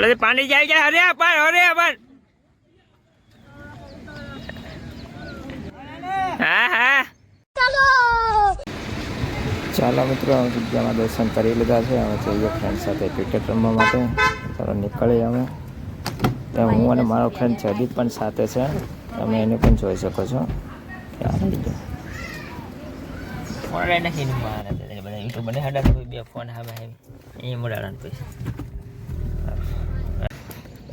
અરે પાણી જાય છે. અરે પણ હા ચાલો મિત્રો, જગ્યામાં દર્શન કરી લીધા છે. અમે જઈએ ફ્રેન્ડ સાથે ક્રિકેટ રમવા માટે. ચાલો નીકળીએ અમે. ત્યાં હું અને મારો ફ્રેન્ડ જયદીપ પણ સાથે છે. તમે એને પણ જોઈ શકો છો.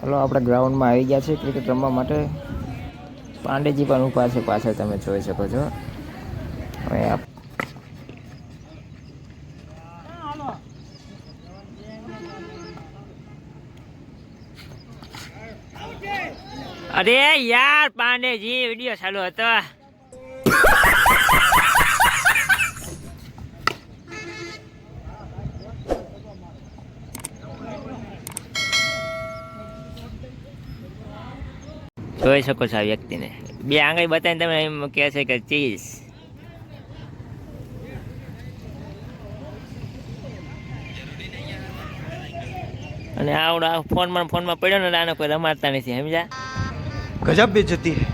ચાલો આપણે ગ્રાઉન્ડમાં આવી ગયા છે ક્રિકેટ રમવા માટે. પાંડેજી પણ ઊભા છે પાછળ, તમે જોઈ શકો છો. હવે અરે યાર પાંડેજી વિડિયો ચાલુ હતો. જોઈ શકો છો આ વ્યક્તિને. બે આંગળી બતાવીને તમે એમ કહે છે કે ચીઝ. અને આવડા ફોનમાં પડ્યો ને આને કોઈ રમાડતા નથી, સમજ્યા? ગજબ બેઇજ્જતી હે.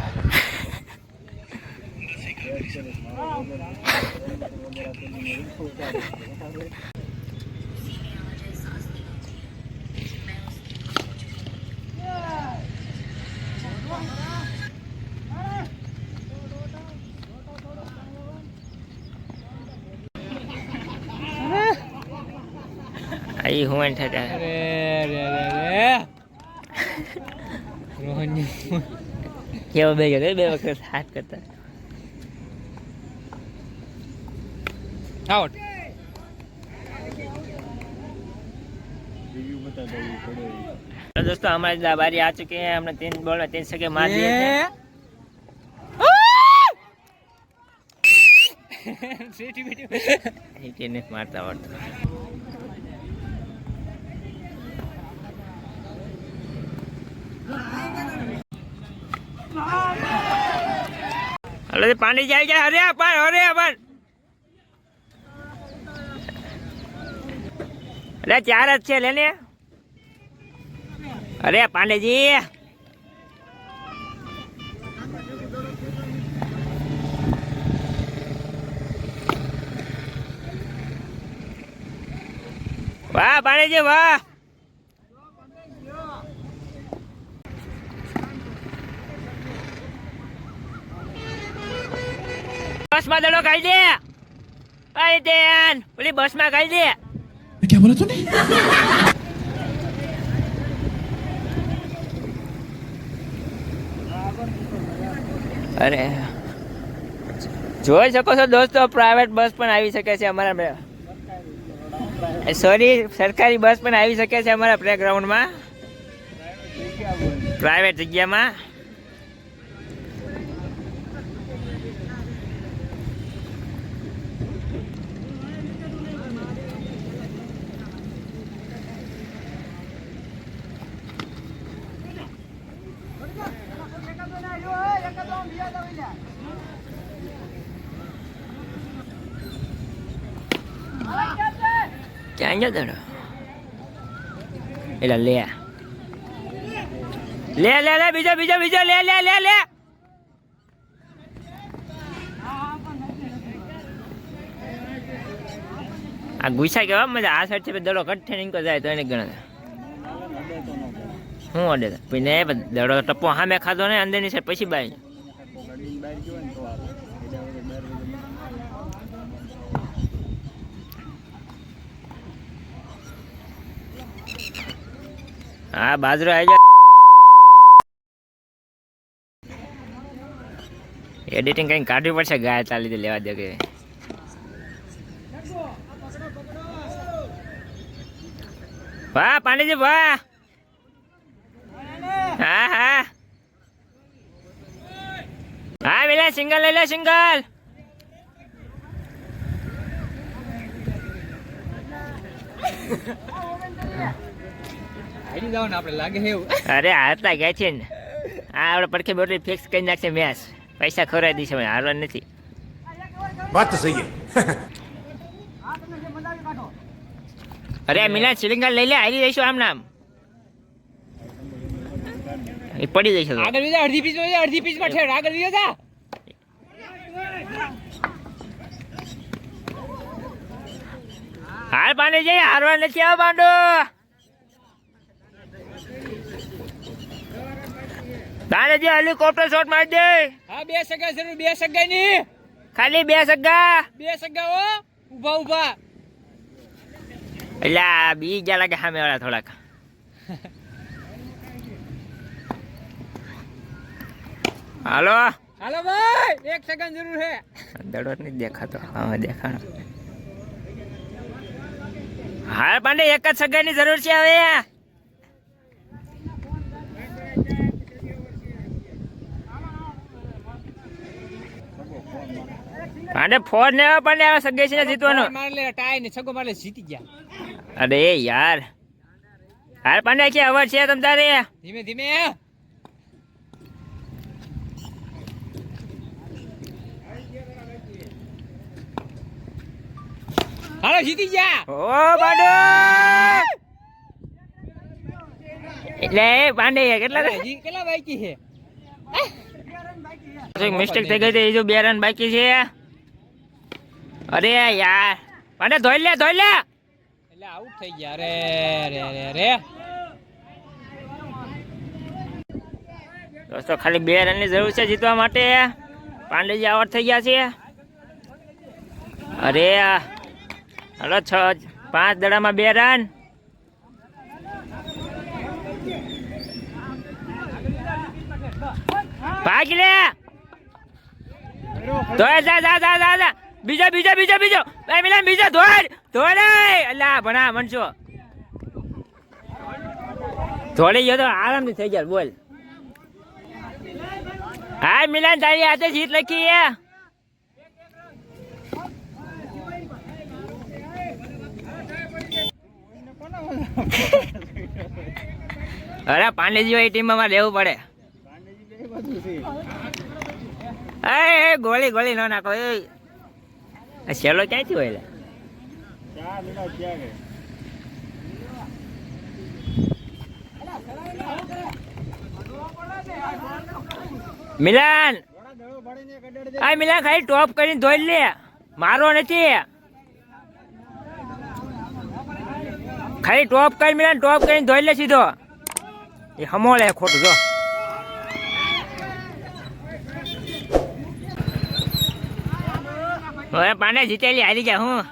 आई हुआ ठटा रोहन કેવો બે ગયો બે વખત હાથ કરતા આઉટ. दोस्तों हमारी बारी आ चुकी है. हमने 3 बॉल में 3 छक्के मार दिए थे. मारता वारता अरे पानी जाए क्या? अरे अपन अरे 4 अच्छे लेने. अरे पांडे जी वाह पांडे जी वाह. बस में दड़ो खाई दे. अरे देन बोली बस में खाई दे. क्या बोला तूने? અરે જોઈ શકો છો દોસ્તો, પ્રાઇવેટ બસ પણ આવી શકે છે અમારા, સોરી સરકારી બસ પણ આવી શકે છે અમારા પ્લેગ્રાઉન્ડમાં, પ્રાઇવેટ જગ્યામાં. ક્યાં ગયો દડો? એટલે લે બીજો લે. આ ગુસ્સા કેવા મજા. આ સાઈડ છે દડો કટ થઈને નીકળ જાય તો એને ગણે શું અડે પછી દડો ટપ્પો સામે ખાધો ને અંદરની સાઈડ પછી બાય. હા બાજરો આવી જાય. એડિટિંગ કઈ કાઢવી પડશે, ગાય ચાલી દે લેવા દે કે. વાહ પાંડેજી વાહ. હા પેલા સિંગલ લઈ લે સિંગલ. અરે હાથલા ગયા છે ને આ આપણે પડખે બોટલી ફિક્સ કરી નાખશે મેચ. પૈસા ખવડાવી દઈશ, હારવા નથી. વાત તો સહી. અરે મિલા સિલિંગર લઈ લે, હારી રહીશું આમ નામ. એ પડી જશે તો. આગળ જા અડધી પીચ માં અડધી પીચ માં ઠેર આગળ જા હાર પાંડે જઈ હારવા નથી આવ પાંડો. તારે જે હેલિકોપ્ટર શોટ મારી દે. હા 2 સગા જરૂર 2 સગા ની ખાલી 2 સગ્ગા. 2 સગા હો ઊભા ઊભા એટલે આ બીજા લાગે સામે વાળા થોડાક. હાલો હાલો ભાઈ 1 સેકન્ડ જરૂર છે દડો નથી દેખાતો. હા દેખાણો. હાર પાંડે એક જ સગાઈની જરૂર છે હવે. પાંડે ફોન ને પાંડે આ સગાઈ છે જીતવાનો. માર લે ટાઈ ને છગો માર લે જીતી ગયા. અરે યાર હાર પાંડે કે અવાજ છે તમ તારે. ધીમે ધીમે હાલો જીતી ગયા. ઓ પાંડો એટલે પાંડે કેટલા હજી કેટલા બાકી છે મિસ્ટેક થઈ ગઈ હતી. જો 2 રન બાકી છે. અરે યાર પાંડે ધોઈ લે એટલે આઉટ થઈ ગયા. રે રે રે રે દોસ્તો ખાલી 2 રનની જરૂર છે જીતવા માટે. પાંડેજી આઉટ થઈ ગયા છે. અરે હલો 5 દડામાં 2 રન. ભાગ લે ધોય જા જા જા જા જા. બીજો ભાઈ મિલાન બીજો ધોડ અલ્લા ભણા મનસો ધોડી ગયો તો આરામથી થઈ ગયા. બોલ હા મિલાન તારી હાથે જીત લખી હે. અરે પાંડેજી એ ટીમમાં મારે રહેવું પડે. એ ગોળી ન નાખો. એ છેલ્લો ક્યાંથી હોય? મિલાન આ મિલાન ખાલી ટોપ કરીને ધોઈ લે. મારો નથી ખાલી ટોપ કરી મિલાન ટોપ કરીને ધોઈ લે સીધો. એ હમોળે ખોટું જો. હવે પાંડે જીતેલી હારી જા હું.